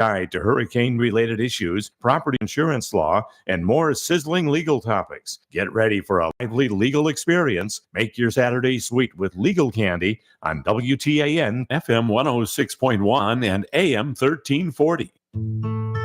Guide to hurricane-related issues, property insurance law, and more sizzling legal topics. Get ready for a lively legal experience. Make your Saturday sweet with legal candy on WTAN, FM 106.1 and AM 1340.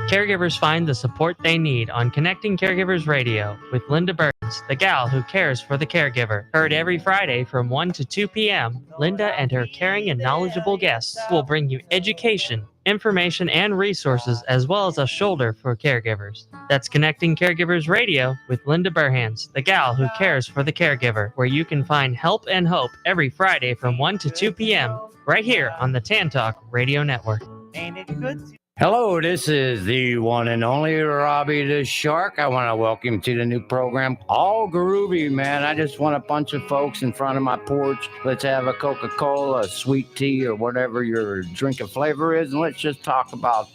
Caregivers find the support they need on Connecting Caregivers Radio with Linda Burns, the gal who cares for the caregiver. Heard every Friday from 1 to 2 p.m., Linda and her caring and knowledgeable guests will bring you education, information, and resources, as well as a shoulder for caregivers. That's Connecting Caregivers Radio with Linda Burhans, the gal who cares for the caregiver, where you can find help and hope every Friday from 1 to 2 p.m. right here on the TAN Talk Radio Network. Ain't it good? Hello, this is the one and only Robbie the Shark. I want to welcome you to the new program, All Groovy, man. I just want a bunch of folks in front of my porch. Let's have a Coca-Cola, a sweet tea, or whatever your drink of flavor is, and let's just talk about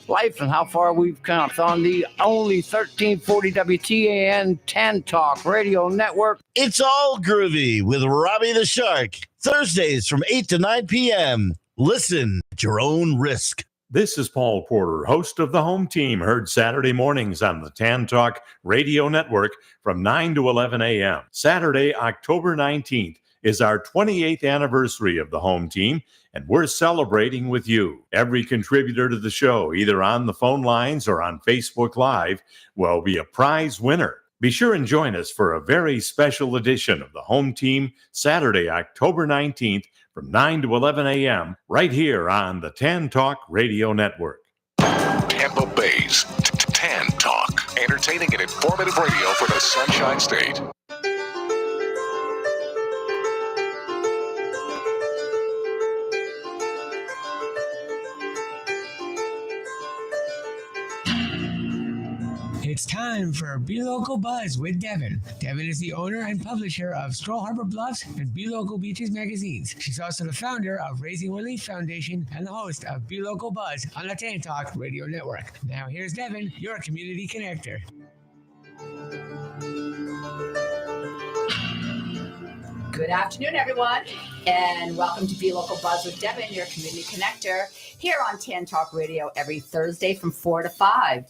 life and how far we've come on the only 1340 WTAN TAN Talk Radio Network. It's All Groovy with Robbie the Shark, Thursdays from 8 to 9 p.m. Listen at your own risk. This is Paul Porter, host of The Home Team, heard Saturday mornings on the TAN Talk Radio Network from 9 to 11 a.m. Saturday, October 19th, is our 28th anniversary of The Home Team, and we're celebrating with you. Every contributor to the show, either on the phone lines or on Facebook Live, will be a prize winner. Be sure and join us for a very special edition of The Home Team, Saturday, October 19th, from 9 to 11 a.m. right here on the TAN Talk Radio Network. Tampa Bay's TAN Talk, entertaining and informative radio for the Sunshine State. It's time for BeLocal Buzz with Devin. Devin is the owner and publisher of Stroll Harbor Bluffs and BeLocal Beaches magazines. She's also the founder of Raising Relief Foundation and the host of BeLocal Buzz on the TAN Talk Radio Network. Now here's Devin, your community connector. Good afternoon, everyone, and welcome to BeLocal Buzz with Devin, your community connector, here on TAN Talk Radio every Thursday from 4 to 5.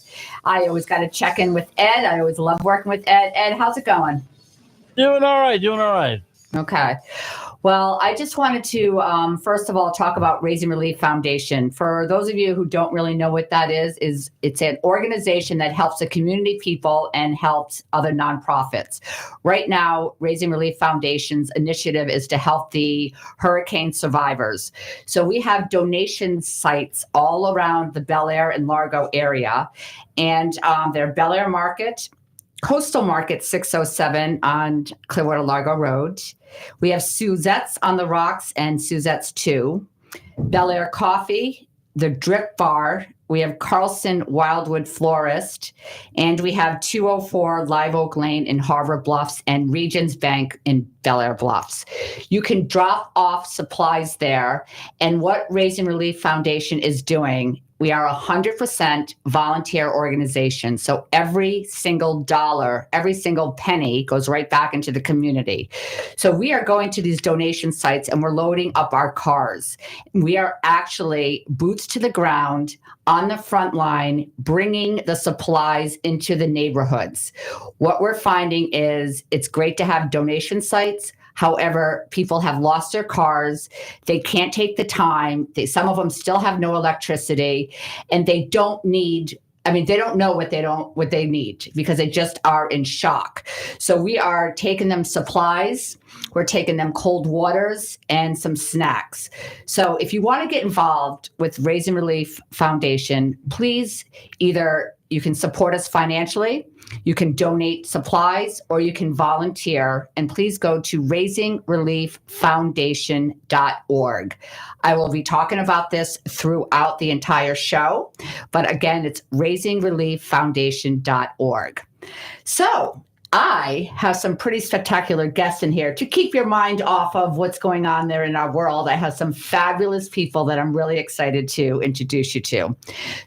I always got to check in with Ed. I always love working with Ed. Ed, how's it going? Doing all right. Okay. Well, I just wanted to, first of all, talk about Raising Relief Foundation. For those of you who don't really know what that is it's an organization that helps the community people and helps other nonprofits. Right now, Raising Relief Foundation's initiative is to help the hurricane survivors. So we have donation sites all around the Bel Air and Largo area, and they're Bel Air Market, Coastal Market 607 on Clearwater Largo Road. We have Suzette's on the Rocks and Suzette's 2. Bel Air Coffee, the Drip Bar. We have Carlson Wildwood Florist. And we have 204 Live Oak Lane in Harbor Bluffs and Regions Bank in Bel Air Bluffs. You can drop off supplies there. And what Raising Relief Foundation is doing, we are 100% volunteer organization. So every single dollar, every single penny goes right back into the community. So we are going to these donation sites and we're loading up our cars. We are actually boots to the ground on the front line, bringing the supplies into the neighborhoods. What we're finding is it's great to have donation sites. However, people have lost their cars. They can't take the time. Some of them still have no electricity, and they don't know what they need because they just are in shock. So we are taking them supplies. We're taking them cold waters and some snacks. So if you want to get involved with Raising Relief Foundation, please either you can support us financially, you can donate supplies, or you can volunteer. And please go to raisingrelieffoundation.org. I will be talking about this throughout the entire show. But again, it's raisingrelieffoundation.org. So I have some pretty spectacular guests in here to keep your mind off of what's going on there in our world. I have some fabulous people that I'm really excited to introduce you to.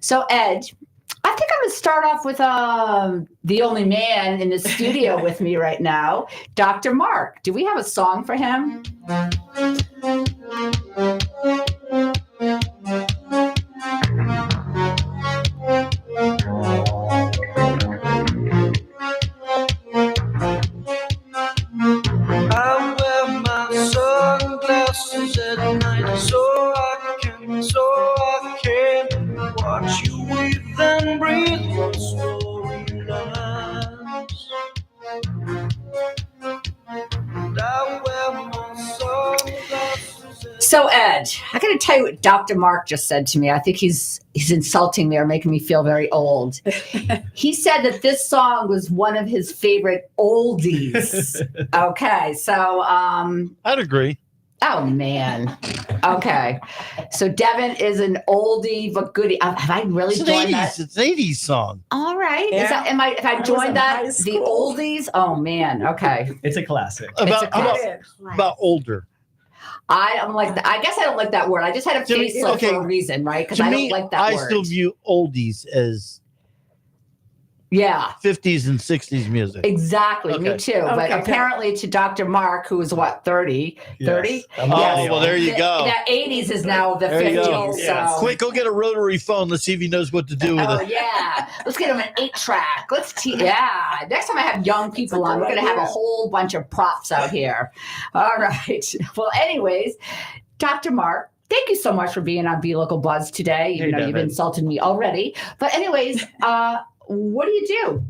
So Ed, I think I'm going to start off with the only man in the studio with me right now, Dr. Mark. Do we have a song for him? Watch you weave and breathe your story lines. And I wear my sunglasses. So Ed, I got to tell you what Dr. Mark just said to me. I think he's insulting me or making me feel very old. He said that this song was one of his favorite oldies. Okay, so I'd agree. oh man. Okay, so Devin is an oldie but goodie. Have I really It's an joined 80s. that? It's an 80s song. All right. Yeah. Is that? Am I? If I was joined in that, high the school. oldies. Oh man. Okay. It's a classic. About older. I don't like that. I guess I don't like that word. I just had a To me, facelift okay. for a reason, right? Because To I me, don't like that I word. still view oldies as Yeah. 50s and 60s music. Exactly, me Okay. too. But Okay. apparently to Dr. Mark, who is what, 30? 30? I'm Oh, millennial. well, there you go. The 80s is now the There you 50s. go. So. Yes. Quick, go get a rotary phone. Let's see if he knows what to do with Oh it. yeah, let's get him an 8-track. Yeah. Next time I have young people on, we're gonna have a whole bunch of props out here. All right. Well, anyways, Dr. Mark, thank you so much for being on BeLocal Buzz today. Even though you've Devin. insulted me already. But anyways, what do you do?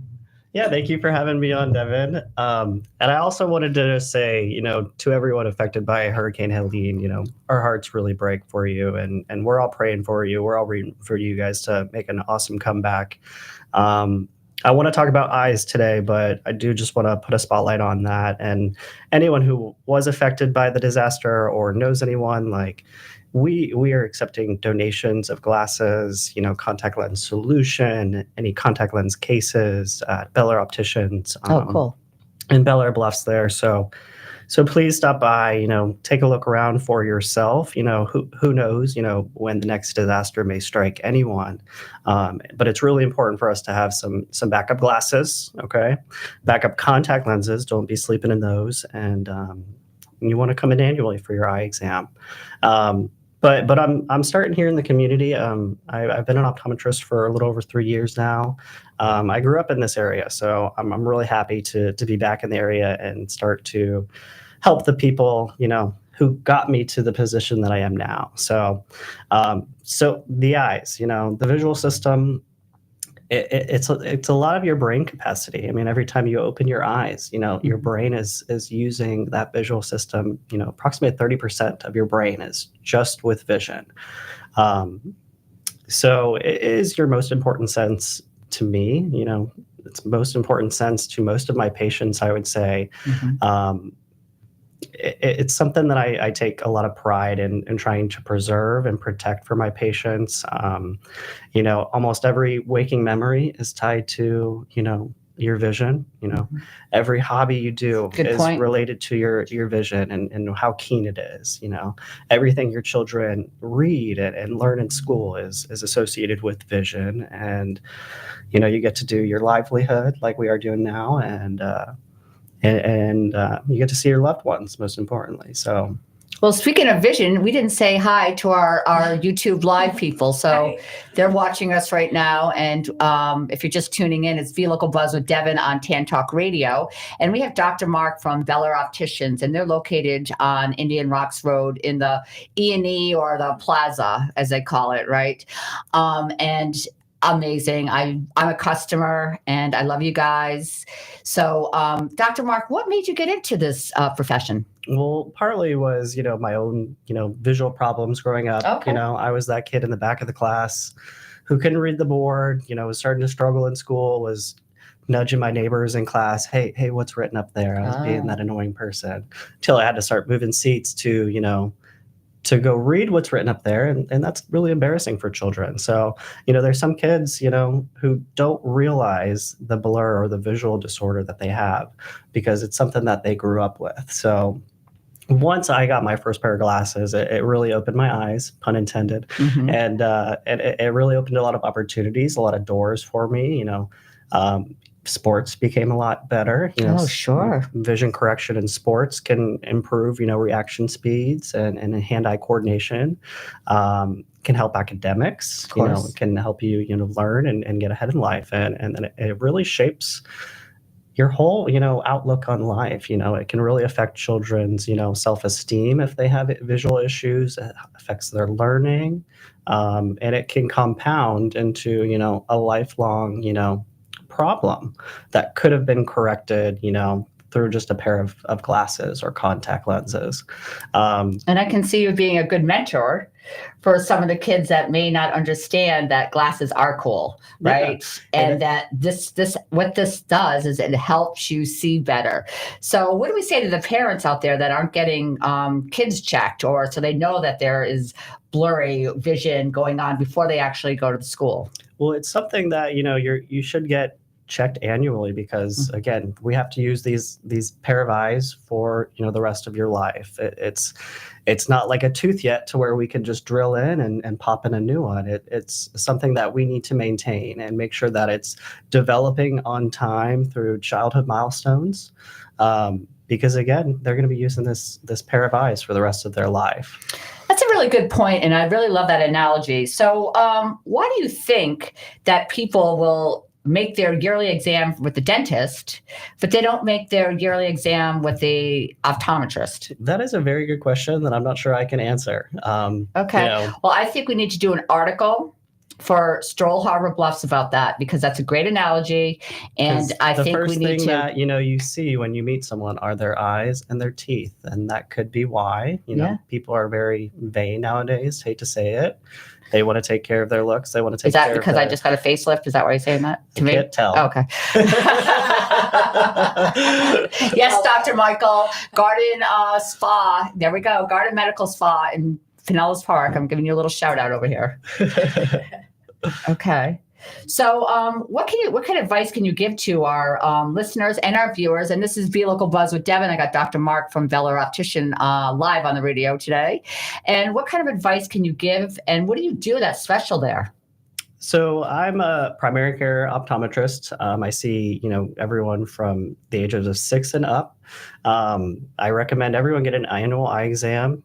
Yeah, thank you for having me on, Devin. And I also wanted to say, to everyone affected by Hurricane Helene, our hearts really break for you, and we're all praying for you. We're all rooting for you guys to make an awesome comeback. I want to talk about eyes today, but I do just want to put a spotlight on that. And anyone who was affected by the disaster or knows anyone, we are accepting donations of glasses, contact lens solution, any contact lens cases at Bel Air Opticians. Cool. In Bel Air Bluffs there. So please stop by, take a look around for yourself. Who knows, when the next disaster may strike anyone. But it's really important for us to have some backup glasses, okay? Backup contact lenses. Don't be sleeping in those. And you want to come in annually for your eye exam. But I'm starting here in the community. I've been an optometrist for a little over 3 years now. I grew up in this area, so I'm really happy to be back in the area and start to help the people, who got me to the position that I am now. So the eyes, the visual system, it's a lot of your brain capacity. I mean, every time you open your eyes, your brain is using that visual system. Approximately 30% of your brain is just with vision. So it is your most important sense to me. It's most important sense to most of my patients, I would say. Mm-hmm. It's something that I take a lot of pride in trying to preserve and protect for my patients. Almost every waking memory is tied to, your vision. Every hobby you do is related to your vision and how keen it is. Everything your children read and learn in school is associated with vision. And, you get to do your livelihood like we are doing now. And you get to see your loved ones, most importantly. So, well, speaking of vision, we didn't say hi to our YouTube live people. So they're watching us right now. And if you're just tuning in, it's BeLocal Buzz with Devin on Tan Talk Radio. And we have Dr. Mark from Bel Air Opticians, and they're located on Indian Rocks Road in the E&E or the Plaza, as they call it, right? And amazing. I'm a customer and I love you guys. So, Dr. Mark, what made you get into this profession? Well, partly was, my own, visual problems growing up. Okay. I was that kid in the back of the class who couldn't read the board, was starting to struggle in school, was nudging my neighbors in class. Hey, what's written up there? I was being that annoying person until I had to start moving seats to go read what's written up there. And that's really embarrassing for children. So, there's some kids, who don't realize the blur or the visual disorder that they have because it's something that they grew up with. So once I got my first pair of glasses, it really opened my eyes, pun intended. Mm-hmm. And it really opened a lot of opportunities, a lot of doors for me, sports became a lot better. Sure. Vision correction in sports can improve, reaction speeds and hand-eye coordination. Can help academics. It can help you, learn and get ahead in life. And then it really shapes your whole, outlook on life. It can really affect children's, self-esteem if they have visual issues. It affects their learning, and it can compound into, a lifelong, problem that could have been corrected, through just a pair of glasses or contact lenses. And I can see you being a good mentor for some of the kids that may not understand that glasses are cool, right? Yeah. And that this what this does is it helps you see better. So what do we say to the parents out there that aren't getting kids checked, or so they know that there is blurry vision going on before they actually go to the school? Well, it's something that, you should get checked annually, because again, we have to use these pair of eyes for, the rest of your life. It's not like a tooth yet to where we can just drill in and pop in a new one. It's something that we need to maintain and make sure that it's developing on time through childhood milestones. Because again, they're going to be using this pair of eyes for the rest of their life. That's a really good point, and I really love that analogy. So why do you think that people will make their yearly exam with the dentist, but they don't make their yearly exam with the optometrist? That is a very good question that I'm not sure I can answer. Okay. Well, I think we need to do an article for Stroll Harbor Bluffs about that, because that's a great analogy. And I think we need to. The first thing that, you see when you meet someone are their eyes and their teeth. And that could be why, people are very vain nowadays. Hate to say it. They want to take care of their looks. They want to take care of Is that because I just got a facelift? Is that why you're saying that to me? Can't tell. Oh, okay. Yes, Dr. Michael. Garden Spa. There we go. Garden Medical Spa in Pinellas Park. I'm giving you a little shout out over here. Okay. So what kind of advice can you give to our listeners and our viewers? And this is BeLocal Buzz with Devin. I got Dr. Mark from Beller Optician live on the radio today. And what kind of advice can you give? And what do you do that's special there? So I'm a primary care optometrist. I see, everyone from the ages of 6 and up. I recommend everyone get an annual eye exam.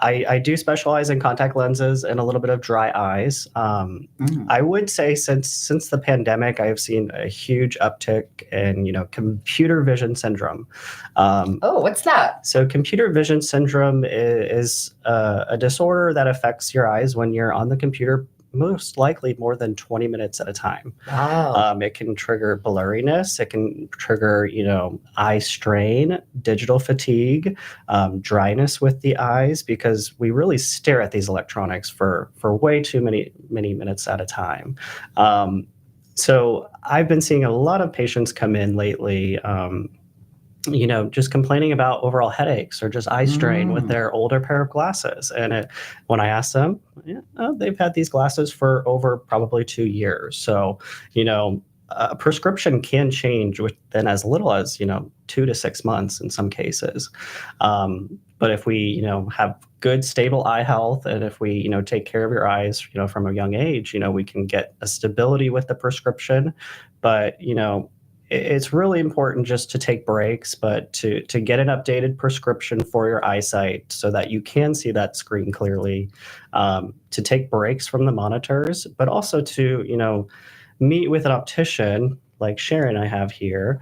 I do specialize in contact lenses and a little bit of dry eyes. I would say since the pandemic, I have seen a huge uptick in, computer vision syndrome. What's that? So computer vision syndrome is a disorder that affects your eyes when you're on the computer, most likely more than 20 minutes at a time. Wow. It can trigger blurriness. It can trigger, eye strain, digital fatigue, dryness with the eyes, because we really stare at these electronics for way too many minutes at a time. So I've been seeing a lot of patients come in lately, just complaining about overall headaches or just eye strain with their older pair of glasses. And when I ask them, they've had these glasses for over probably 2 years. So, a prescription can change within as little as, 2 to 6 months in some cases. But if we, have good, stable eye health, and if we, take care of your eyes, from a young age, we can get a stability with the prescription. But, it's really important just to take breaks, but to get an updated prescription for your eyesight so that you can see that screen clearly, to take breaks from the monitors, but also to, meet with an optician like Sharon I have here,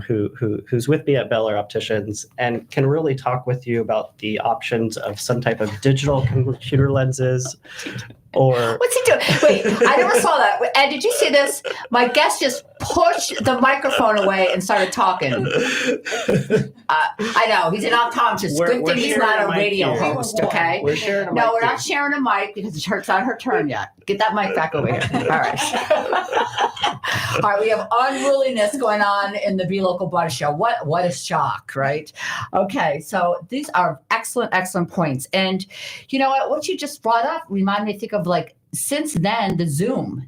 who's with me at Beller Opticians and can really talk with you about the options of some type of digital computer lenses. Or what's he doing? Wait, I never saw that. And did you see this? My guest just pushed the microphone away and started talking. I know he's an optometrist. Good thing he's not a radio host. Okay. We're sharing a mic. No, we're not sharing a mic because it's not her turn yet. Get that mic back over here. All right. All right. We have unruliness going on in the BeLocal Buzz show. What a shock, right? Okay. So these are excellent points. And you know what you just brought up reminded me to think of, like, since then, the Zoom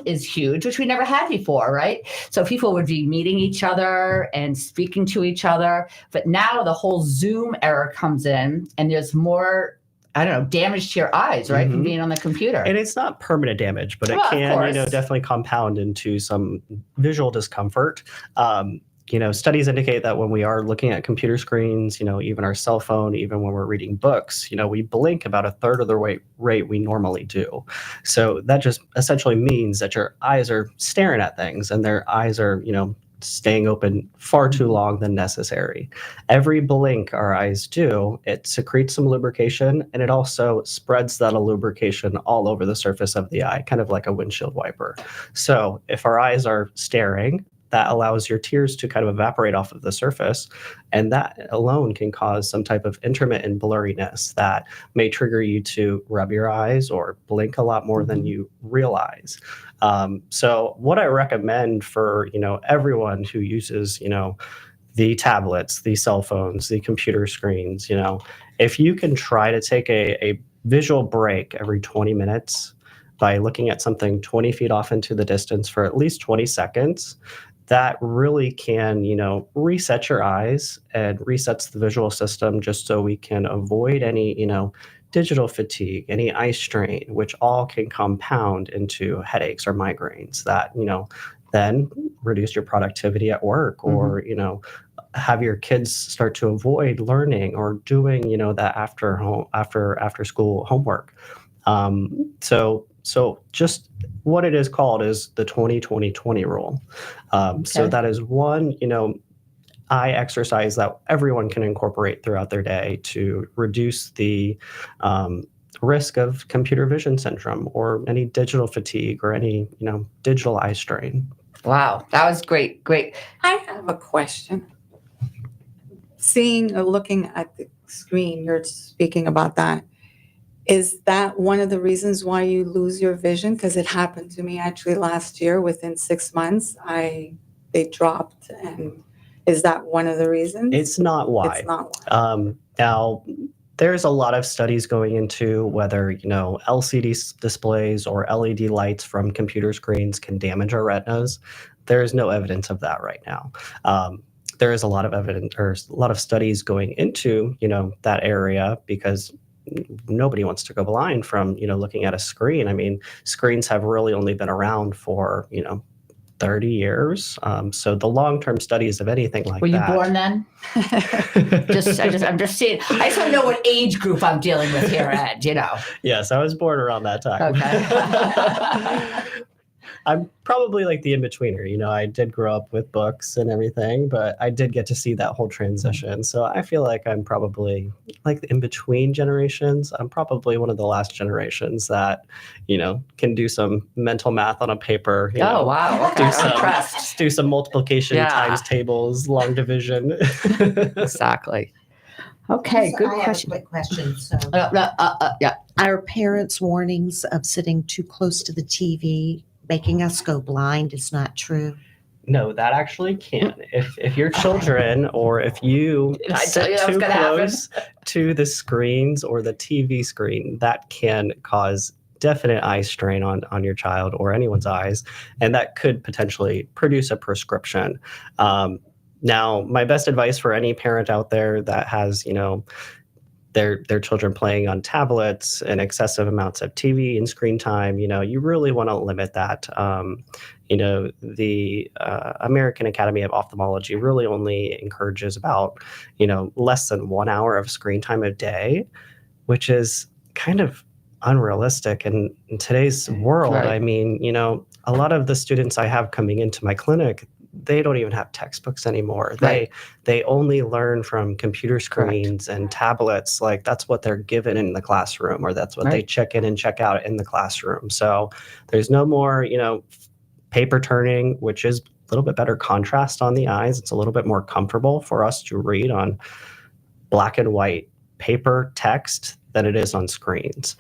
is huge, which we never had before, right? So people would be meeting each other and speaking to each other. But now the whole Zoom era comes in and there's more, damage to your eyes, right? From being on the computer. And it's not permanent damage, but it can, definitely compound into some visual discomfort. Studies indicate that when we are looking at computer screens, even our cell phone, even when we're reading books, we blink about a third of the rate we normally do. So that just essentially means that your eyes are staring at things and their eyes are, staying open far too long than necessary. Every blink our eyes do, it secretes some lubrication, and it also spreads that lubrication all over the surface of the eye, kind of like a windshield wiper. So if our eyes are staring, that allows your tears to kind of evaporate off of the surface, and that alone can cause some type of intermittent blurriness that may trigger you to rub your eyes or blink a lot more than you realize. So what I recommend for, everyone who uses, the tablets, the cell phones, the computer screens, if you can try to take a visual break every 20 minutes by looking at something 20 feet off into the distance for at least 20 seconds, that really can, reset your eyes and resets the visual system, just so we can avoid any, digital fatigue, any eye strain, which all can compound into headaches or migraines that, then reduce your productivity at work, or, have your kids start to avoid learning or doing, that after school homework. So just what it is called is the 20-20-20 rule. So that is one, eye exercise that everyone can incorporate throughout their day to reduce the risk of computer vision syndrome or any digital fatigue or any, digital eye strain. Wow, that was great. Great. I have a question. Seeing or looking at the screen, you're speaking about that. Is that one of the reasons why you lose your vision? Because it happened to me actually last year. Within 6 months, they dropped. And is that one of the reasons? It's not why. It's not why. Now, there's a lot of studies going into whether, LCD displays or LED lights from computer screens can damage our retinas. There is no evidence of that right now. There is a lot of evidence, or a lot of studies going into, that area, because nobody wants to go blind from, looking at a screen. I mean, screens have really only been around for, 30 years. So the long-term studies of anything like that. Were you born then? I'm just seeing. I just want to know what age group I'm dealing with here, Ed, Yes, I was born around that time. Okay. I'm probably like the in-betweener. I did grow up with books and everything, but I did get to see that whole transition. So I feel like I'm probably like the in-between generations. I'm probably one of the last generations that, can do some mental math on a paper. Oh, wow. Okay. Do some multiplication times tables, long division. Exactly. Okay, good question. I have a quick question. So, yeah. Our parents' warnings of sitting too close to the TV making us go blind is not true. No, that actually can. If your children or if you sit too close to the screens or the TV screen, that can cause definite eye strain on your child or anyone's eyes, and that could potentially produce a prescription. Now, my best advice for any parent out there that has, their children playing on tablets and excessive amounts of TV and screen time, you really want to limit that. The American Academy of Ophthalmology really only encourages about, less than 1 hour of screen time a day, which is kind of unrealistic in today's world. Right. I mean, a lot of the students I have coming into my clinic, they don't even have textbooks anymore. Right. They only learn from computer screens and tablets. Like that's what they're given in the classroom, or that's what they check in and check out in the classroom. So there's no more, paper turning, which is a little bit better contrast on the eyes. It's a little bit more comfortable for us to read on black and white paper text than it is on screens.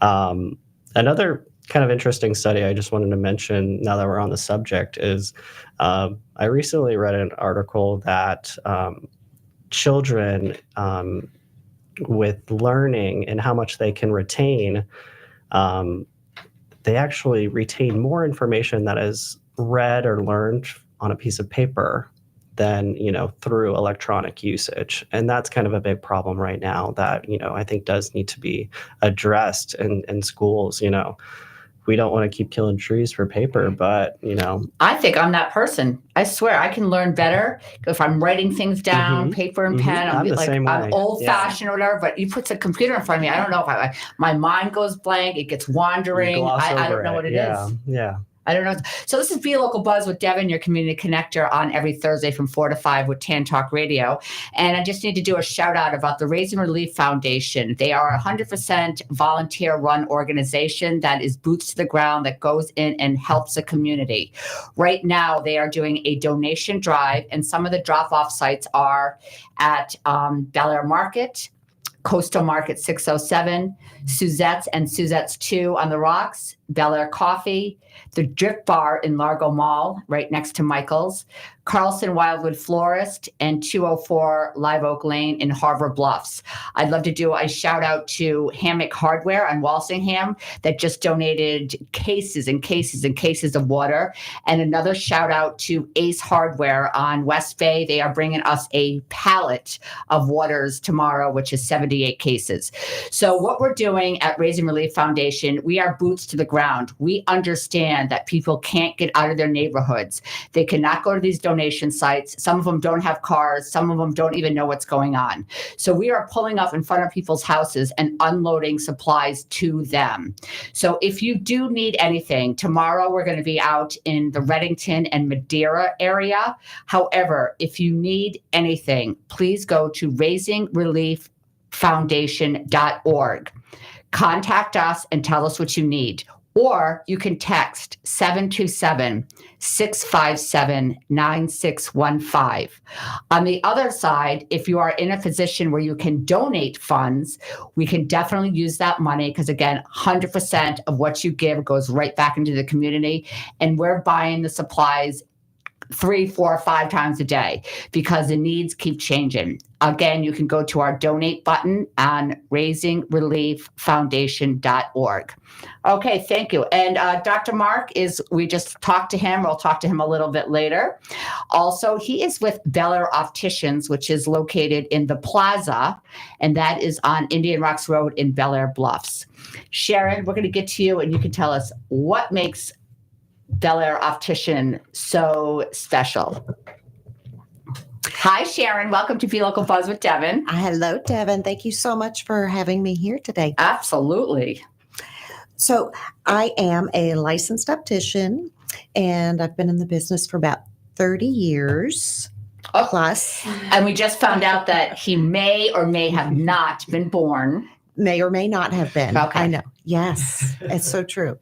Another kind of interesting study I just wanted to mention now that we're on the subject is I recently read an article that children with learning and how much they can retain, they actually retain more information that is read or learned on a piece of paper than, through electronic usage. And that's kind of a big problem right now that, I think does need to be addressed in schools. We don't want to keep killing trees for paper, but, I think I'm that person. I swear I can learn better if I'm writing things down, paper and pen. I'm old fashioned or whatever, but you put the computer in front of me. I don't know if my mind goes blank. It gets wandering. I don't know what it is. Yeah. I don't know. So this is BeLocal Buzz with Devin, your community connector, on every Thursday from 4 to 5 with TAN Talk Radio. And I just need to do a shout out about the Raising Relief Foundation. They are a 100% volunteer run organization that is boots to the ground, that goes in and helps the community. Right now, they are doing a donation drive, and some of the drop off sites are at Bel Air Market, Coastal Market 607, Suzette's and Suzette's 2 on the Rocks, Bel Air Coffee, the Drift Bar in Largo Mall, right next to Michael's, Carlson Wildwood Florist, and 204 Live Oak Lane in Harbor Bluffs. I'd love to do a shout out to Hammock Hardware on Walsingham that just donated cases and cases and cases of water. And another shout out to Ace Hardware on West Bay. They are bringing us a pallet of waters tomorrow, which is 78 cases. So what we're doing at Raising Relief Foundation, we are boots to the ground. We understand that people can't get out of their neighborhoods. They cannot go to these donation sites. Some of them don't have cars. Some of them don't even know what's going on. So we are pulling up in front of people's houses and unloading supplies to them. So if you do need anything, tomorrow we're going to be out in the Reddington and Madeira area. However, if you need anything, please go to raisingrelieffoundation.org. Contact us and tell us what you need. Or you can text 727-657-9615. On the other side, if you are in a position where you can donate funds, we can definitely use that money because, again, 100% of what you give goes right back into the community. And we're buying the supplies 3, 4, 5 times a day because the needs keep changing. Again, you can go to our donate button on raisingrelieffoundation.org. Okay, thank you. And Dr. Mark we just talked to him. We'll talk to him a little bit later. Also, he is with Bel Air Opticians, which is located in the Plaza, and that is on Indian Rocks Road in Bel Air Bluffs. Sharon, we're going to get to you, and you can tell us what makes Bel Air Optician so special. Hi, Sharon. Welcome to BeLocal Buzz with Devin. Hello, Devin. Thank you so much for having me here today. Absolutely. So I am a licensed optician, and I've been in the business for about 30 years plus. And we just found out that he may or may have not been born. May or may not have been. Okay. I know. Yes, it's so true.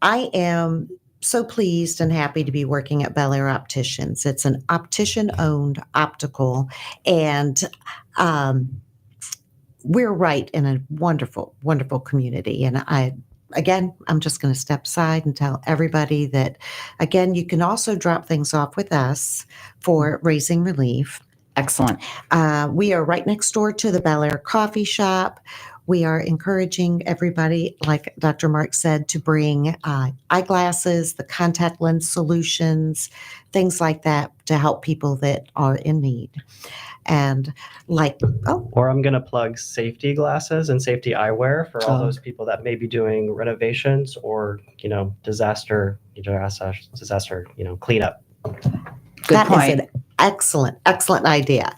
I am so pleased and happy to be working at Bel Air Opticians. It's an optician-owned optical, and we're right in a wonderful, wonderful community. And I'm just going to step aside and tell everybody that, again, you can also drop things off with us for Raising Relief. Excellent. We are right next door to the Bel Air Coffee Shop. We are encouraging everybody, like Dr. Mark said, to bring eyeglasses, the contact lens solutions, things like that to help people that are in need. And or I'm going to plug safety glasses and safety eyewear for all those people that may be doing renovations or, disaster, cleanup. That is an excellent idea.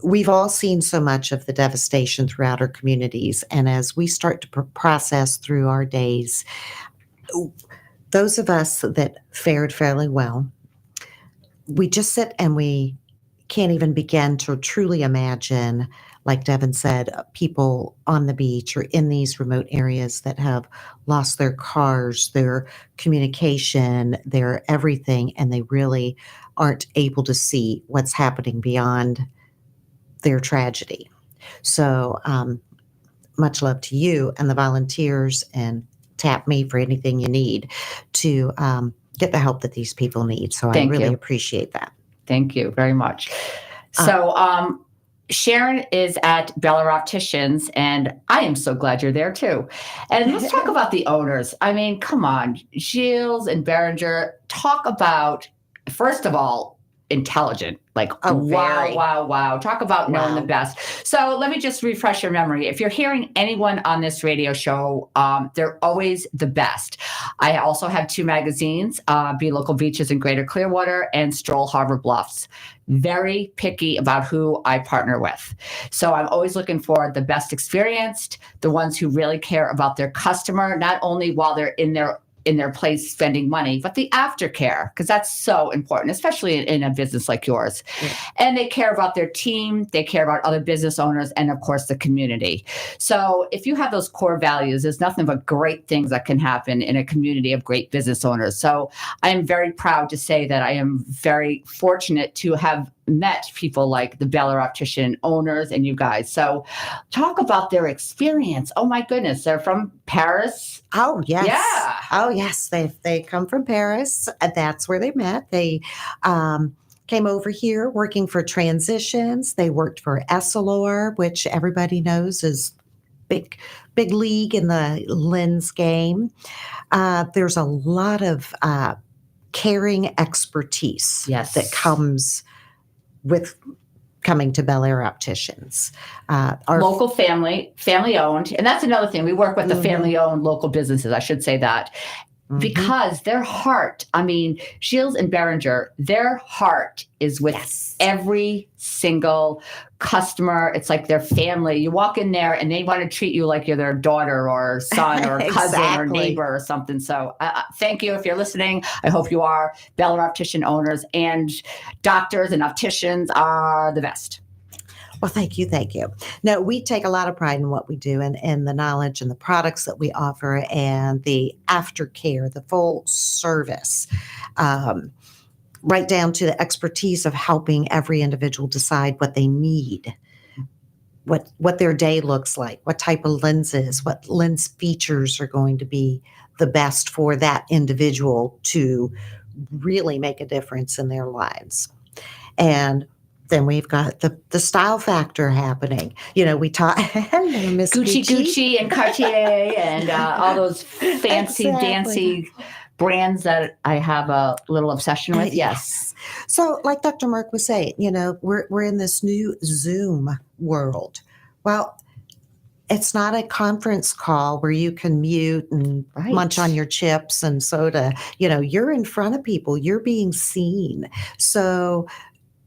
We've all seen so much of the devastation throughout our communities. And as we start to process through our days, those of us that fared fairly well, we just sit and we can't even begin to truly imagine, like Devin said, people on the beach or in these remote areas that have lost their cars, their communication, their everything, and they really aren't able to see what's happening beyond their tragedy. So much love to you and the volunteers, and tap me for anything you need to get the help that these people need. So I really appreciate that. Thank you very much. So Sharon is at Bel Air Opticians, and I am so glad you're there too. And let's talk about the owners. I mean, come on, Gilles and Berenger, talk about, first of all, intelligent. Like, very. wow. Talk about knowing Wow. the best. So let me just refresh your memory. If you're hearing anyone on this radio show, they're always the best. I also have 2 magazines, BeLocal Beaches in Greater Clearwater and Stroll Harbor Bluffs. Very picky about who I partner with. So I'm always looking for the best experienced, the ones who really care about their customer, not only while they're in their place spending money, but the aftercare, because that's so important, especially in a business like yours. Yeah. And they care about their team, they care about other business owners, and of course the community. So if you have those core values, there's nothing but great things that can happen in a community of great business owners. So I am very proud to say that I am very fortunate to have met people like the Bella Optician owners and you guys. So talk about their experience. Oh my goodness, they're from Paris. Oh, yes. Yeah. Oh, yes. They come from Paris. That's where they met. They came over here working for Transitions. They worked for Essilor, which everybody knows is big league in the lens game. There's a lot of caring expertise that comes with coming to Bel Air Opticians. Our local family owned. And that's another thing. We work with the family owned local businesses. I should say that. Because their heart, I mean, Shields and Behringer, their heart is with every single customer. It's like their family. You walk in there and they want to treat you like you're their daughter or son or cousin or neighbor or something. So thank you if you're listening. I hope you are. Bella Optician owners and doctors and opticians are the best. Well, thank you. No, we take a lot of pride in what we do and the knowledge and the products that we offer and the aftercare, the full service, right down to the expertise of helping every individual decide what they need, what their day looks like, what type of lenses, what lens features are going to be the best for that individual to really make a difference in their lives. And then we've got the style factor happening. You know, we talk Miss Gucci and Cartier and all those fancy dancy brands that I have a little obsession with. Yes. So like Dr. Mark was saying, you know, we're in this new Zoom world. Well, it's not a conference call where you can mute and munch on your chips and soda. You know, you're in front of people, you're being seen. So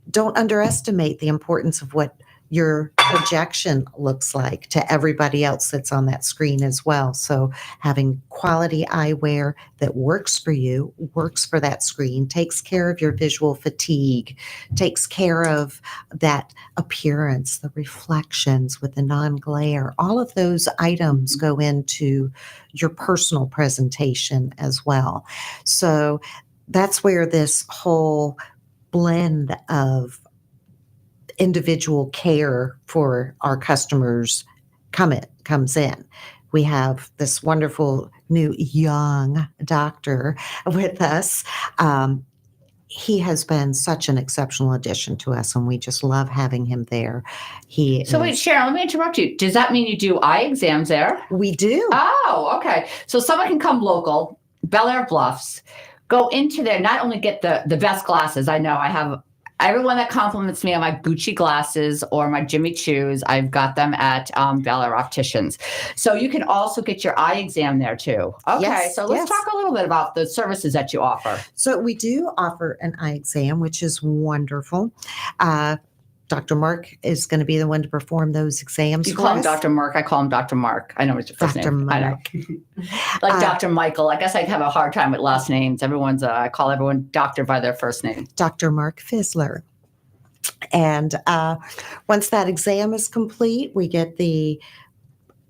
don't underestimate the importance of what your projection looks like to everybody else that's on that screen as well. So having quality eyewear that works for you, works for that screen, takes care of your visual fatigue, takes care of that appearance, the reflections with the non-glare. All of those items go into your personal presentation as well. So that's where this whole blend of individual care for our customers comes in. We have this wonderful new young doctor with us. He has been such an exceptional addition to us, and we just love having him there. Wait, Sharon, let me interrupt you. Does that mean you do eye exams there? We do. Oh, okay. So someone can come local, Bel Air Bluffs, go into there, not only get the best glasses. I know I have everyone that compliments me on my Gucci glasses or my Jimmy Choos. I've got them at Bel Air Opticians. So you can also get your eye exam there too. Okay, so let's talk a little bit about the services that you offer. So we do offer an eye exam, which is wonderful. Dr. Mark is going to be the one to perform those exams. You call him Dr. Mark. I call him Dr. Mark. I know it's your first name. Mark. I know. Like Dr. Michael. I guess I'd have a hard time with last names. I call everyone doctor by their first name. Dr. Mark Fizzler. And once that exam is complete, we get the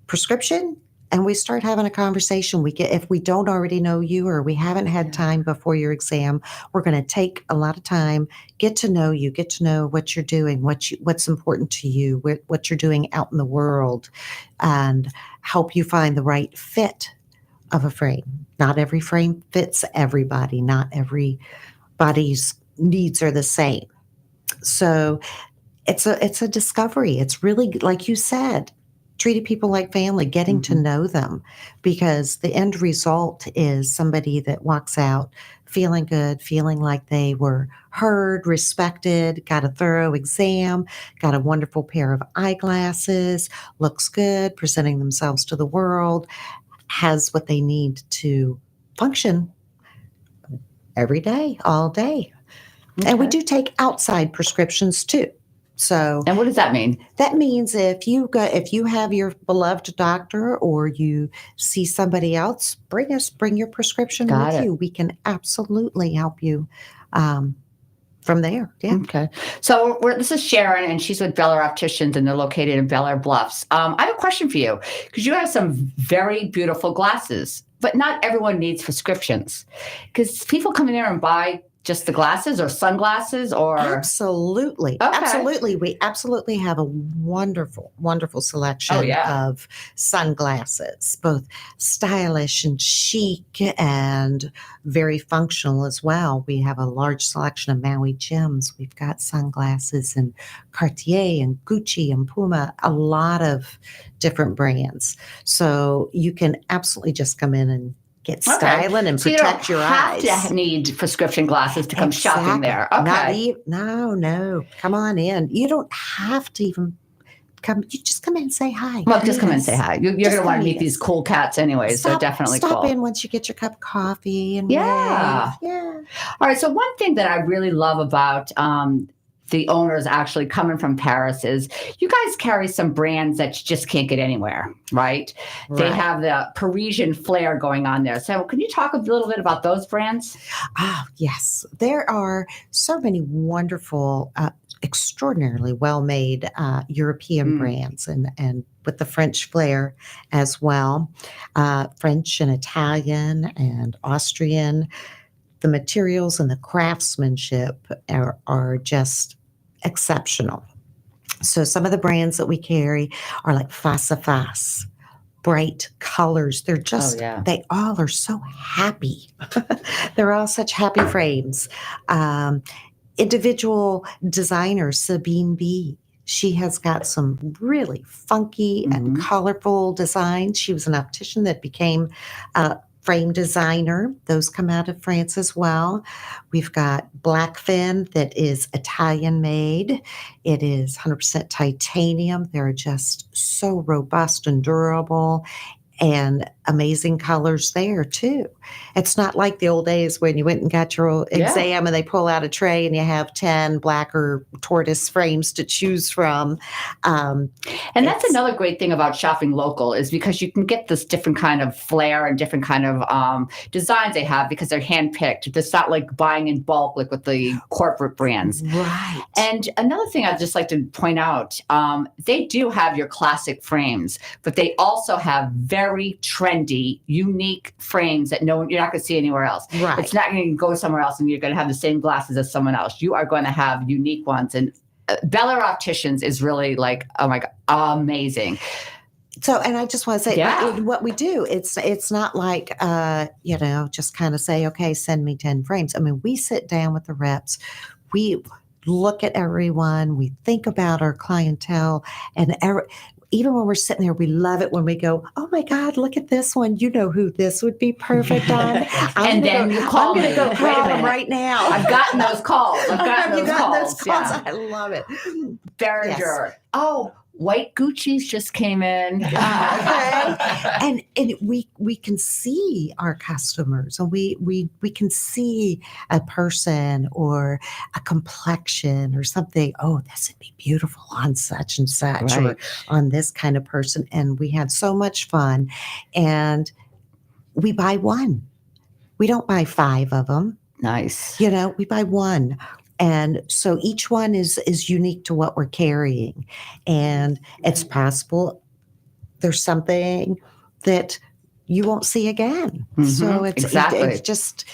prescription and we start having a conversation. If we don't already know you or we haven't had time before your exam, we're going to take a lot of time, get to know you, get to know what you're doing, what's important to you, what you're doing out in the world, and help you find the right fit of a frame. Not every frame fits everybody. Not everybody's needs are the same. So it's a discovery. It's really, like you said, treating people like family, getting to know them, because the end result is somebody that walks out feeling good, feeling like they were heard, respected, got a thorough exam, got a wonderful pair of eyeglasses, looks good, presenting themselves to the world, has what they need to function every day, all day. Okay. And we do take outside prescriptions too. So, and what does that mean? That means if you have your beloved doctor or you see somebody else, bring your prescription with you. We can absolutely help you from there. Yeah. Okay. So this is Sharon, and she's with Beller Opticians, and they're located in Bel Air Bluffs. I have a question for you, because you have some very beautiful glasses, but not everyone needs prescriptions, because people come in there and buy just the glasses or sunglasses or absolutely. We absolutely have a wonderful selection of sunglasses, both stylish and chic and very functional as well. We have a large selection of Maui gems. We've got sunglasses and Cartier and Gucci and Puma, a lot of different brands. So you can absolutely just come in and get styling and protect your eyes. You don't have to need prescription glasses to come shopping there. Okay. No. Come on in. You don't have to even come. You just come in and say hi. Well, just come in and say hi. You're going to want to meet these cool cats anyway, so definitely stop in once you get your cup of coffee and yeah. All right. So one thing that I really love about the owners actually coming from Paris is you guys carry some brands that you just can't get anywhere, right? They have the Parisian flair going on there. So can you talk a little bit about those brands? Oh, yes. There are so many wonderful, extraordinarily well-made European brands and with the French flair as well. French and Italian and Austrian. The materials and the craftsmanship are just exceptional. So some of the brands that we carry are like Face à Face, bright colors. They're just, they all are so happy. They're all such happy frames. Individual designer, Sabine B. She has got some really funky and colorful designs. She was an optician that became frame designer. Those come out of France as well. We've got Blackfin that is Italian made. It is 100% titanium. They're just so robust and durable and amazing colors there too. It's not like the old days when you went and got your exam and they pull out a tray and you have 10 black or tortoise frames to choose from. And that's another great thing about shopping local is because you can get this different kind of flair and different kind of designs they have because they're handpicked. It's not like buying in bulk like with the corporate brands. Right. And another thing I'd just like to point out, they do have your classic frames, but they also have very trendy, unique frames that you're not going to see anywhere else. Right. It's not going to go somewhere else and you're going to have the same glasses as someone else. You are going to have unique ones. And Beller Opticians is really like, oh my God, amazing. So, and I just want to say what we do, it's not like, just kind of say, okay, send me 10 frames. I mean, we sit down with the reps. We look at everyone. We think about our clientele and even when we're sitting there, we love it when we go, oh my God, look at this one. You know who this would be perfect on. And then you call me. I'm going to go call them right now. I've gotten those calls. Those calls. Yeah. I love it. Behringer. Yes. Oh, white Gucci's just came in. And we can see our customers and we can see a person or a complexion or something. Oh, this would be beautiful on such and such or on this kind of person. And we have so much fun. And we buy one. We don't buy 5 of them. Nice. We buy one. And so each one is unique to what we're carrying. And it's possible there's something that you won't see again. So it's just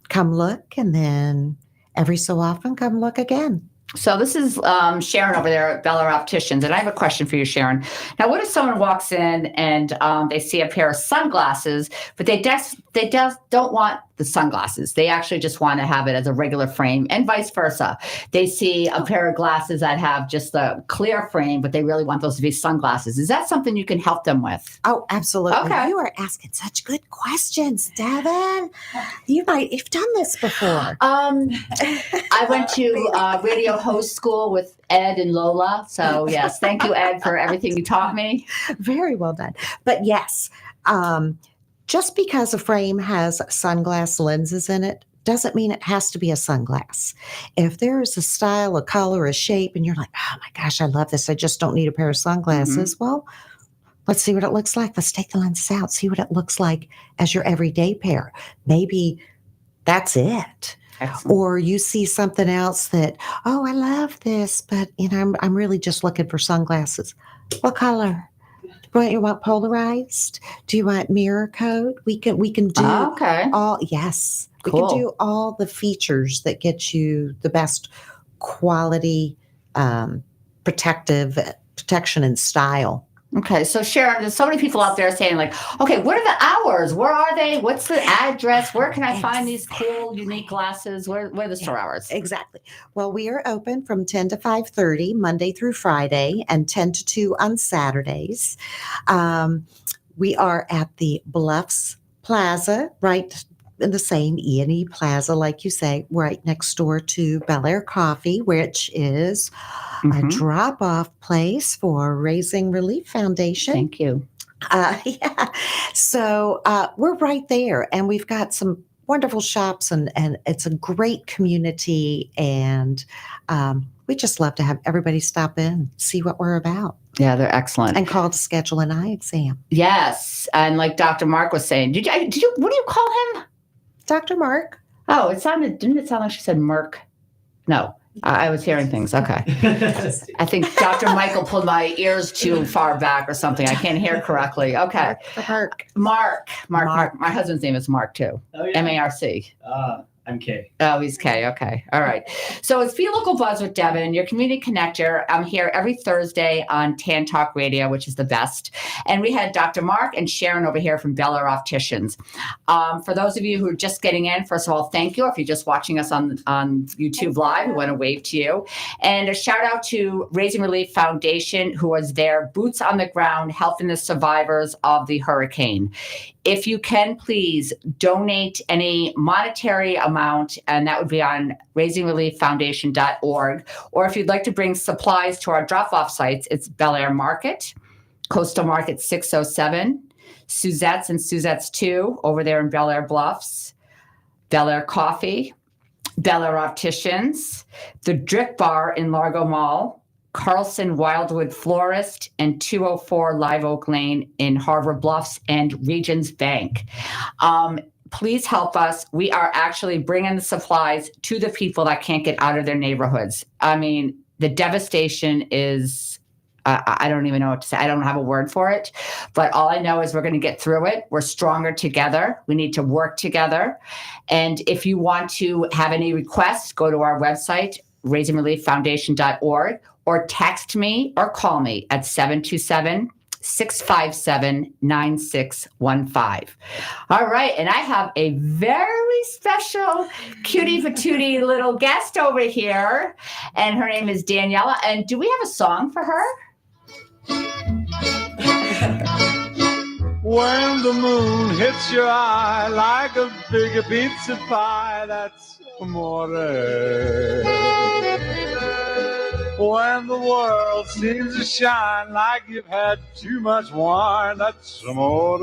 come look and then every so often come look again. So this is Sharon over there at Bella Opticians, and I have a question for you, Sharon. Now, what if someone walks in and they see a pair of sunglasses, but they just don't want the sunglasses? They actually just want to have it as a regular frame, and vice versa. They see a pair of glasses that have just the clear frame, but they really want those to be sunglasses. Is that something you can help them with? Oh, absolutely. Okay. You are asking such good questions, Devin. You've done this before. I went to radio host school with Ed and Lola. So yes, thank you, Ed, for everything you taught me. Very well done. But yes, just because a frame has sunglass lenses in it doesn't mean it has to be a sunglass. If there is a style, a color, a shape, and you're like, oh my gosh, I love this, I just don't need a pair of sunglasses. Well, let's see what it looks like. Let's take the lenses out, see what it looks like as your everyday pair. Maybe that's it. Excellent. Or you see something else that, oh, I love this, but I'm really just looking for sunglasses. What color? You want polarized? Do you want mirror coat? We can do all. Yes, Cool. We can do all the features that get you the best quality, protection and style. Okay, so Sharon, there's so many people out there saying like, okay, what are the hours? Where are they? What's the address? Where can I find these cool, unique glasses? Where are the store hours? Exactly. Well, we are open from 10 to 5:30 Monday through Friday and 10 to 2 on Saturdays. We are at the Bluffs Plaza, right in the same E&E Plaza, like you say, right next door to Bel Air Coffee, which is a drop-off place for Raising Relief Foundation. Thank you. Yeah. So we're right there, and we've got some wonderful shops, and it's a great community, and we just love to have everybody stop in, see what we're about. Yeah, they're excellent. And call to schedule an eye exam. Yes, and like Dr. Mark was saying, did you? What do you call him? Dr. Mark. Oh, didn't it sound like she said Merck? No. I was hearing things. Okay. I think Dr. Michael pulled my ears too far back or something. I can't hear correctly. Okay. Mark. My husband's name is Mark too. Oh, yeah. M-A-R-C. I'm Kay. Oh, he's Kay. Okay. All right. So it's BeLocal Buzz with Devin, your community connector. I'm here every Thursday on TAN Talk Radio, which is the best. And we had Dr. Mark and Sharon over here from Bel Air Opticians. For those of you who are just getting in, first of all, thank you. If you're just watching us on YouTube Live, we want to wave to you. And a shout out to Raising Relief Foundation, who was there, boots on the ground, helping the survivors of the hurricane. If you can, please donate any monetary amount, and that would be on raisingrelieffoundation.org. Or if you'd like to bring supplies to our drop-off sites, it's Bel Air Market, Coastal Market 607, Suzette's and Suzette's 2 over there in Bel Air Bluffs, Bel Air Coffee, Bel Air Opticians, the Drick Bar in Largo Mall, Carlson Wildwood Florist, and 204 Live Oak Lane in Harbor Bluffs, and Regions Bank. Please help us. We are actually bringing the supplies to the people that can't get out of their neighborhoods. I mean, the devastation is, I don't even know what to say. I don't have a word for it, but all I know is we're going to get through it. We're stronger together. We need to work together. And if you want to have any requests, go to our website, raisingrelieffoundation.org, or text me or call me at 727-657-9615. All right. And I have a very special cutie patootie little guest over here, and her name is Daniela. And do we have a song for her? When the moon hits your eye like a big pizza pie, that's amore. When the world seems to shine like you've had too much wine, that's amore.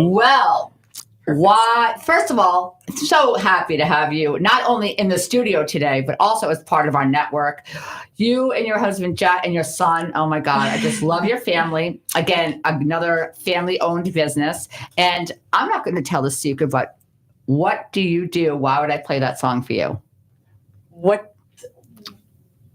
Well, why? First of all, so happy to have you, not only in the studio today, but also as part of our network. You and your husband, Jack, and your son. Oh my God, I just love your family. Again, another family-owned business. And I'm not going to tell the secret, but what do you do? Why would I play that song for you?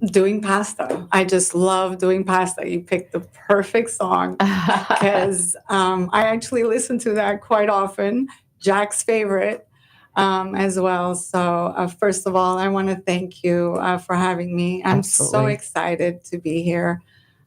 Doing pasta. I just love doing pasta. You picked the perfect song because I actually listen to that quite often. Jack's favorite. as well. So first of all, I want to thank you for having me. I'm so Absolutely. excited to be here.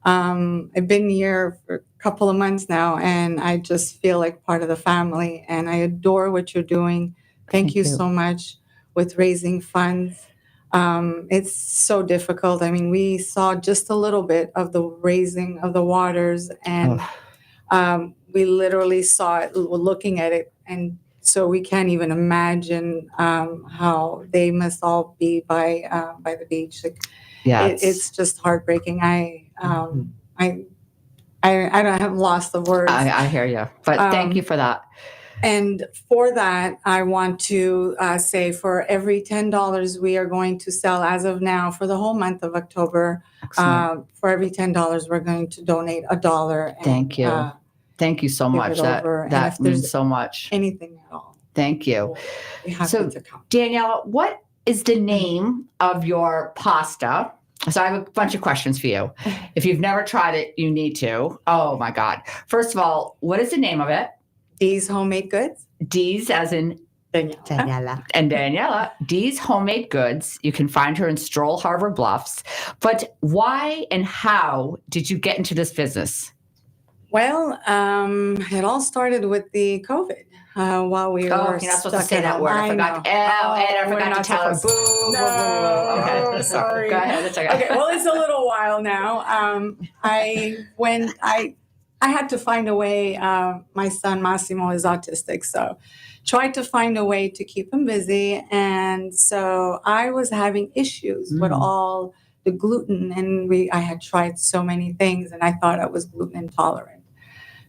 I've been here for a couple of months now, and I just feel like part of the family, and I adore what you're doing. Thank you so much with raising funds. It's so difficult. I mean, we saw just a little bit of the raising of the waters, and we literally saw it, looking at it, and so we can't even imagine how they must all be by the beach. Like, it's just heartbreaking. I don't have lost the words. I hear you, but thank you for that. And for that, I want to say for every $10 we are going to sell as of now for the whole month of October, for every $10 we're going to donate $1. And, Thank you. Thank you so much. That means so much. Anything at all. Thank you. We have So, to come. Danielle, what is the name of your pasta? So I have a bunch of questions for you. If you've never tried it, you need to. Oh my God. First of all, what is the name of it? Dee's Homemade Goods. Dee's as in Daniela. and Daniela. Dee's Homemade Goods. You can find her in Stroll Harbor Bluffs. But why and how did you get into this business? Well, it all started with the COVID. While we were you're not supposed to say that word. I forgot. I forgot to tell her. Boo. No, Okay. sorry. Go ahead. It's okay. Okay. Well, it's a little while now. I had to find a way. My son Massimo is autistic, so tried to find a way to keep him busy, and so I was having issues with all the gluten, and I had tried so many things, and I thought I was gluten intolerant.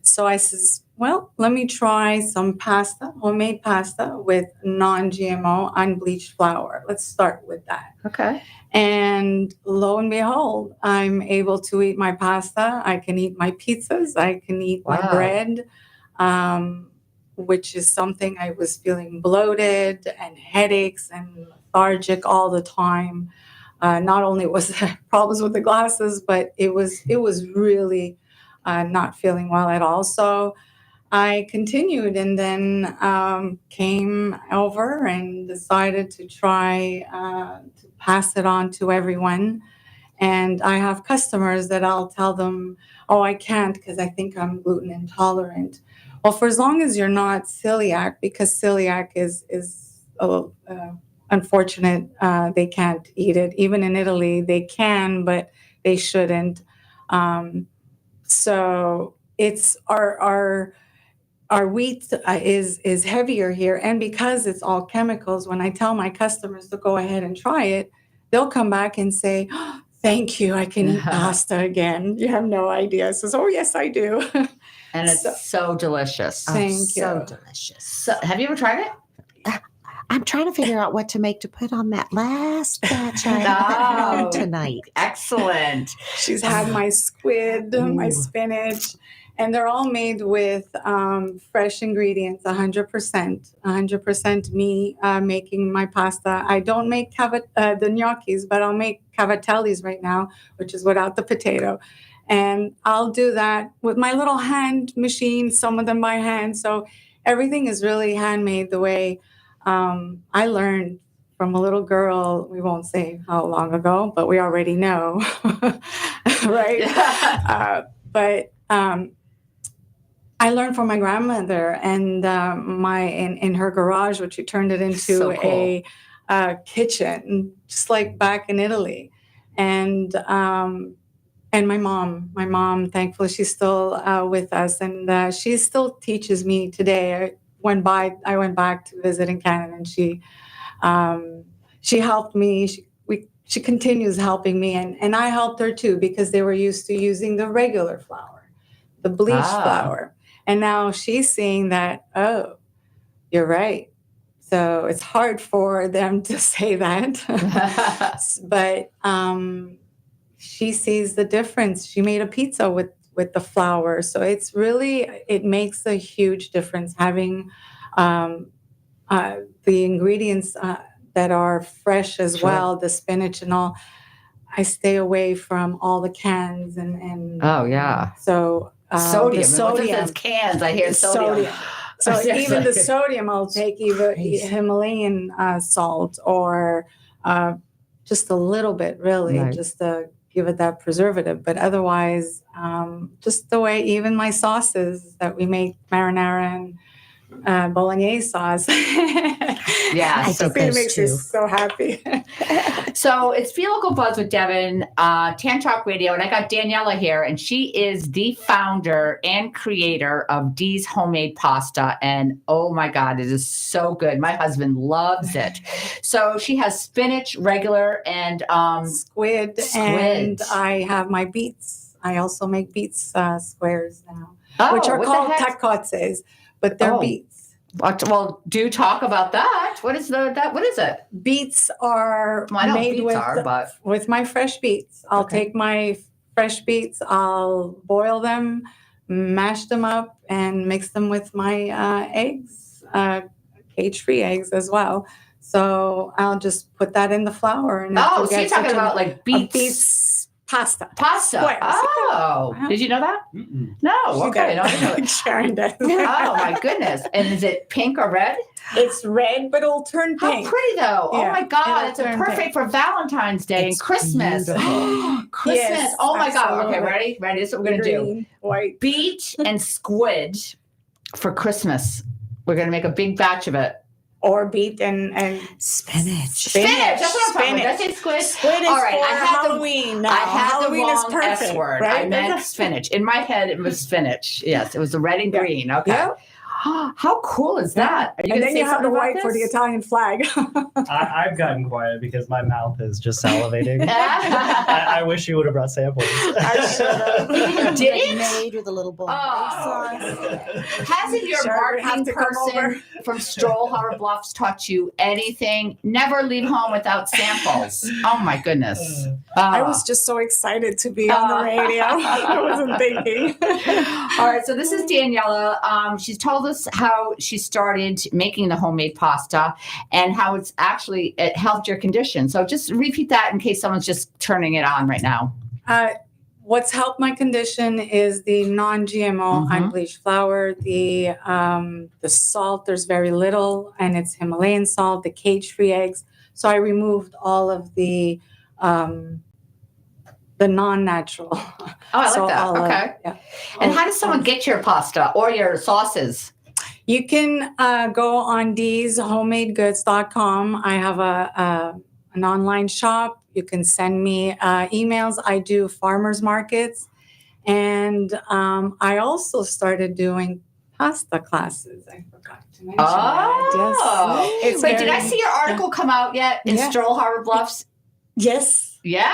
So I says, well, let me try some pasta, homemade pasta with non-GMO, unbleached flour. Let's start with that. Okay. And lo and behold, I'm able to eat my pasta. I can eat my pizzas. I can eat my bread, which is something I was feeling bloated and headaches and lethargic all the time. Not only was there problems with the glasses, but it was really not feeling well at all. So I continued, and then came over and decided to try to pass it on to everyone. And I have customers that I'll tell them, oh, I can't because I think I'm gluten intolerant. Well, for as long as you're not celiac, because celiac is unfortunate, they can't eat it. Even in Italy, they can, but they shouldn't. So it's our wheat is heavier here, and because it's all chemicals, when I tell my customers to go ahead and try it, they'll come back and say, oh, thank you, I can eat pasta again. You have no idea. I says, oh yes, I do. And it's so delicious. Thank you. So delicious. So, have you ever tried it? I'm trying to figure out what to make to put on that last batch I had tonight. Excellent. She's had my squid, my spinach, and they're all made with fresh ingredients, 100% me making my pasta. I don't make the gnocchis, but I'll make cavatellis right now, which is without the potato. And I'll do that with my little hand machine, some of them by hand. So everything is really handmade the way I learned from a little girl. We won't say how long ago, but we already know, right? But I learned from my grandmother, and in her garage, which she turned it into So cool. a kitchen, just like back in Italy. And my mom, thankfully, she's still with us, and she still teaches me today. I went back to visit in Canada, and she helped me. She continues helping me, and I helped her too, because they were used to using the regular flour, the bleached flour. And now she's seeing that, oh, you're right. So it's hard for them to say that. But she sees the difference. She made a pizza with the flour. So it makes a huge difference having the ingredients that are fresh as well, the spinach and all. I stay away from all the cans and oh yeah. So sodium. the sodium. It says cans. I hear sodium. So Seriously. even the sodium, I'll take either Himalayan salt or just a little bit, really, Right. just to give it that preservative. But otherwise, just the way even my sauces that we make, marinara and bolognese sauce. Yeah, I so think It those makes me two. so happy. So it's BeLocal Buzz with Devin, Tan Talk Radio, and I got Daniela here, and she is the founder and creator of Dee's Homemade Pasta. And oh my God, it is so good. My husband loves it. So she has spinach, regular, and Squid, and I have my beets. I also make beets squares now, which are what the called heck? tacotes, but they're Oh. beets. Well, do talk about that. What is What is it? Beets are Well, I know what made beets are, but with my fresh beets. I'll Okay. take my fresh beets, I'll boil them, mash them up, and mix them with my eggs, cage-free eggs as well. So I'll just put that in the flour. And so you're talking about like beets. beets pasta. Pasta. Squares. Oh, did you know that? No. Okay. No, I didn't know that. Sharon does. Oh my goodness! And is it pink or red? It's red, but it'll turn How pink. pretty though! Oh Yeah, my God, it'll it's turn perfect pink. for Valentine's Day and Christmas. Christmas! Yes, Oh my God! Okay, absolutely. ready? Ready? This is what we're gonna do: Green, white. beet and squid for Christmas. We're gonna make a big batch of it. Or beet and Spinach. Spinach. That's what I'm talking about. Did I say squid? Squid is All right, for I had the- Halloween. Now. I had Halloween the is wrong perfect, S word. right? I meant spinach. In my head, it was spinach. Yes, it was the red and Yeah. green. Okay. Yeah. How cool is that? Are you And gonna then say you have the something about white for the this? Italian flag. I've gotten quiet because my mouth is just salivating. I wish you would have brought samples. Did it? Made with a little bowl. Hasn't your Sure, we have marketing to come person from Stroll Harbor Bluffs taught you anything? Never leave home without samples. Oh my goodness. I was just so excited to be on the radio. I wasn't thinking. All right, so this is Daniela. She's told us how she started making the homemade pasta and how it helped your condition. So just repeat that in case someone's just turning it on right now. What's helped my condition is the non-GMO unbleached flour, the salt. There's very little, and it's Himalayan salt. The cage-free eggs. So I removed all of the non-natural. Oh, I So like that. all of- Okay. yeah. And how does someone get your pasta or your sauces? You can go on DeesHomemadeGoods.com. I have an online shop. You can send me emails. I do farmers markets. And I also started doing pasta classes. I forgot to mention that. Oh. Yes. Wait, did I see your article come out yet in Yeah. Stroll Harbor Bluffs? Yes. Yeah.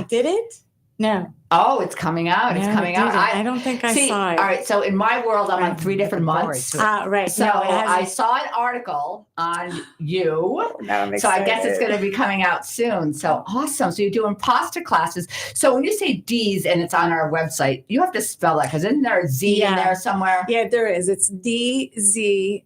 Did it? No. Oh, it's coming out. It's No, coming it out. didn't. I don't think I saw it. All right. So in my world, I'm on 3 different months. Right. So No, it hasn't. I saw an article on you. Now I'm So I guess it's excited. going to be coming out soon. So awesome. So you're doing pasta classes. So when you say D's and it's on our website, you have to spell that because isn't there a Z in Yeah. there somewhere? Yeah, there is. It's DZ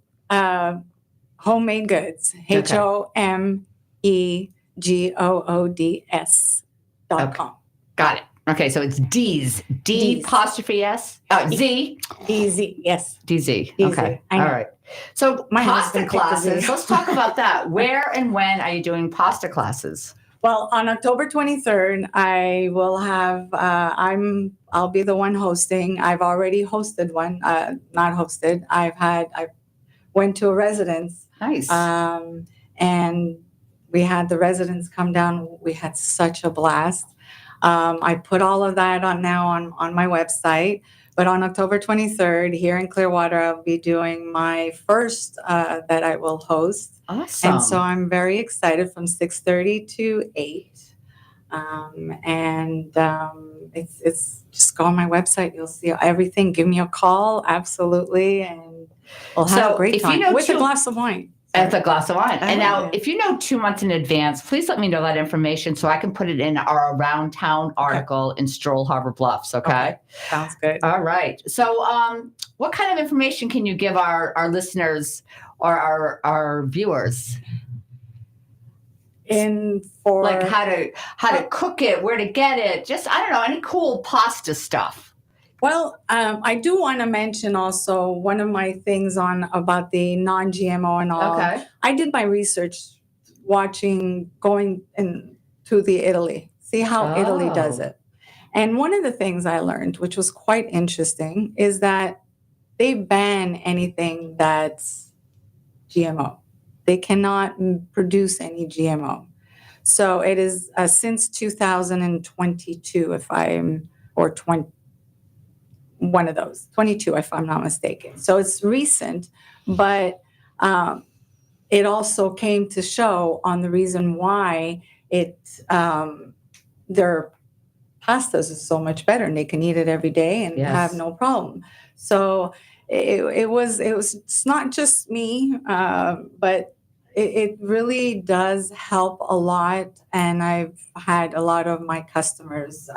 Homemade Goods. HOMEGOODS.com. Got it. Okay. So it's D's. D D's. apostrophe S. Oh, Z. Easy. Yes. DZ. Easy. Okay. I All know. right. So My pasta husband picked the Z. classes. Let's talk about that. Where and when are you doing pasta classes? Well, on October 23rd, I will have. I'll be the one hosting. I've already hosted one. Not hosted. I went to a residence. Nice. And we had the residents come down. We had such a blast. I put all of that on my website. But on October 23rd, here in Clearwater, I'll be doing my first that I will host. Awesome. And so I'm very excited from 6:30 to 8. It's just go on my website. You'll see everything. Give me a call. Absolutely. And we'll have So a great if you time know with two- a glass of wine. With a glass of wine. And now, yeah. if you know 2 months in advance, please let me know that information so I can put it in our Around Town article in Stroll Harbor Bluffs. Okay. Sounds good. All right. So, what kind of information can you give our listeners or our viewers? For like how to cook it, where to get it, just I don't know, any cool pasta stuff. Well, I do want to mention also one of my things about the non-GMO and all. Okay. I did my research going to the Italy, see how Italy does it. And one of the things I learned, which was quite interesting, is that they ban anything that's GMO. They cannot produce any GMO. So it is since 2022, or 22, if I'm not mistaken. So it's recent, but it also came to show on the reason why their pastas is so much better, and they can eat it every day and have no problem. So it's not just me, but it really does help a lot. And I've had a lot of my customers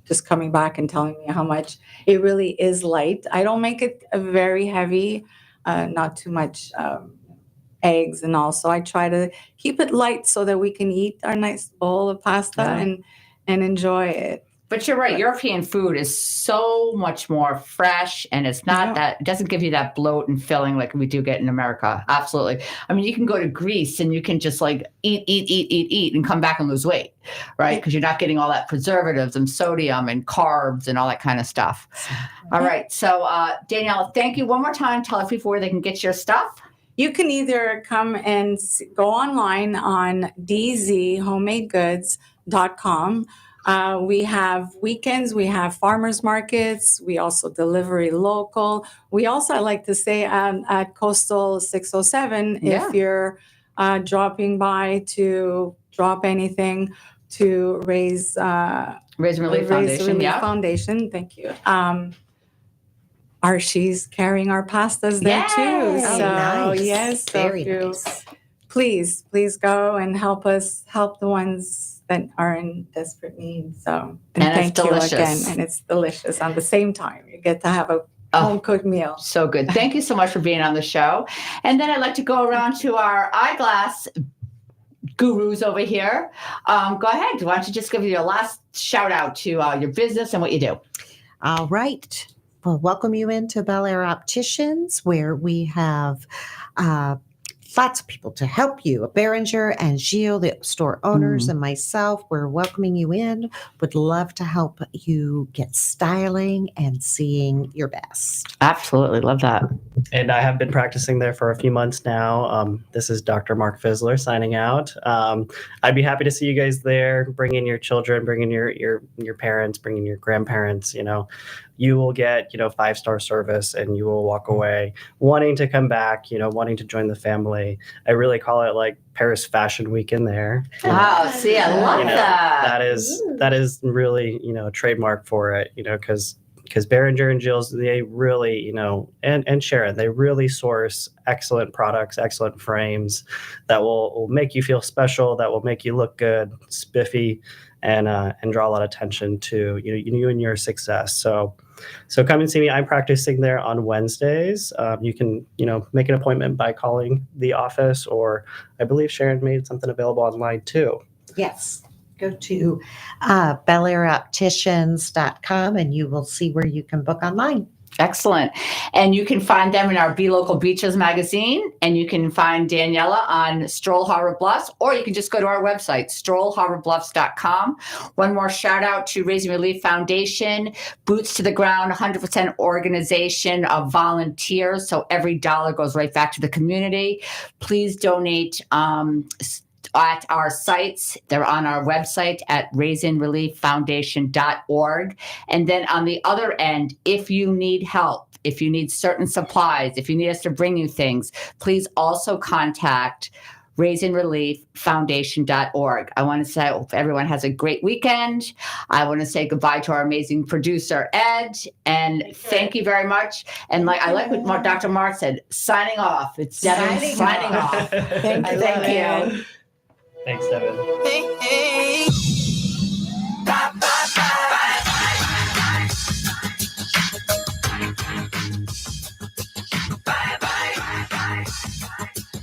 just coming back and telling me how much it really is light. I don't make it very heavy, not too much eggs, and also I try to keep it light so that we can eat our nice bowl of pasta and enjoy it. But you're right. European food is so much more fresh, and it's not it doesn't give you that bloat and filling like we do get in America. Absolutely. I mean, you can go to Greece and you can just like eat and come back and lose weight, right? Because you're not getting all that preservatives and sodium and carbs and all that kind of stuff. All right. So, Danielle, thank you one more time. Tell us before they can get your stuff. You can either come and go online on dzhomemadegoods.com. We have weekends, we have farmers markets, we also delivery local. We also, I like to say, at Coastal 607, if you're dropping by to drop anything to raise Relief Foundation. Foundation. Thank you. She's carrying our pastas there too. Oh, So nice. yes, Very nice. Please go and help the ones that are in desperate need. So And thank it's you delicious. again. And it's delicious at the same time. You get to have a home cooked meal. So good. Thank you so much for being on the show. And then I'd like to go around to our eyeglass gurus over here. Go ahead. Why don't you just give your last shout out to your business and what you do? All right. Well, welcome you into Bel Air Opticians, where we have lots of people to help you. Behringer and Gilles, the store owners, and myself, we're welcoming you in. Would love to help you get styling and seeing your best. Absolutely. Love that. And I have been practicing there for a few months now. This is Dr. Mark Fizzler signing out. I'd be happy to see you guys there. Bring in your children, bring in your parents, bring in your grandparents. You will get 5-star service, and you will walk away wanting to come back. Wanting to join the family. I really call it like Paris Fashion Week in there. Wow. See, I love that. That is really a trademark for it. Because Behringer and Gilles, they really, and Sharon, they really source excellent products, excellent frames that will make you feel special, that will make you look good, spiffy, and draw a lot of attention to you and your success. So come and see me. I'm practicing there on Wednesdays. You can make an appointment by calling the office, or I believe Sharon made something available online too. Yes. Go to BelAirOpticians.com and you will see where you can book online. Excellent. And you can find them in our BeLocal Beaches magazine, and you can find Daniela on Stroll Harbor Bluffs, or you can just go to our website, strollharborbluffs.com. One more shout out to Raising Relief Foundation, boots to the ground, 100% organization of volunteers. So every dollar goes right back to the community. Please donate at our sites. They're on our website at raisinrelieffoundation.org. And then on the other end, if you need help, if you need certain supplies, if you need us to bring you things, please also contact raisinrelieffoundation.org. I want to say I hope everyone has a great weekend. I want to say goodbye to our amazing producer, Ed, and thank you very much. And I like what Dr. Mark said, signing off. It's Devin signing off. Thank you. Thank you. Thanks, Devin. Hey, hey.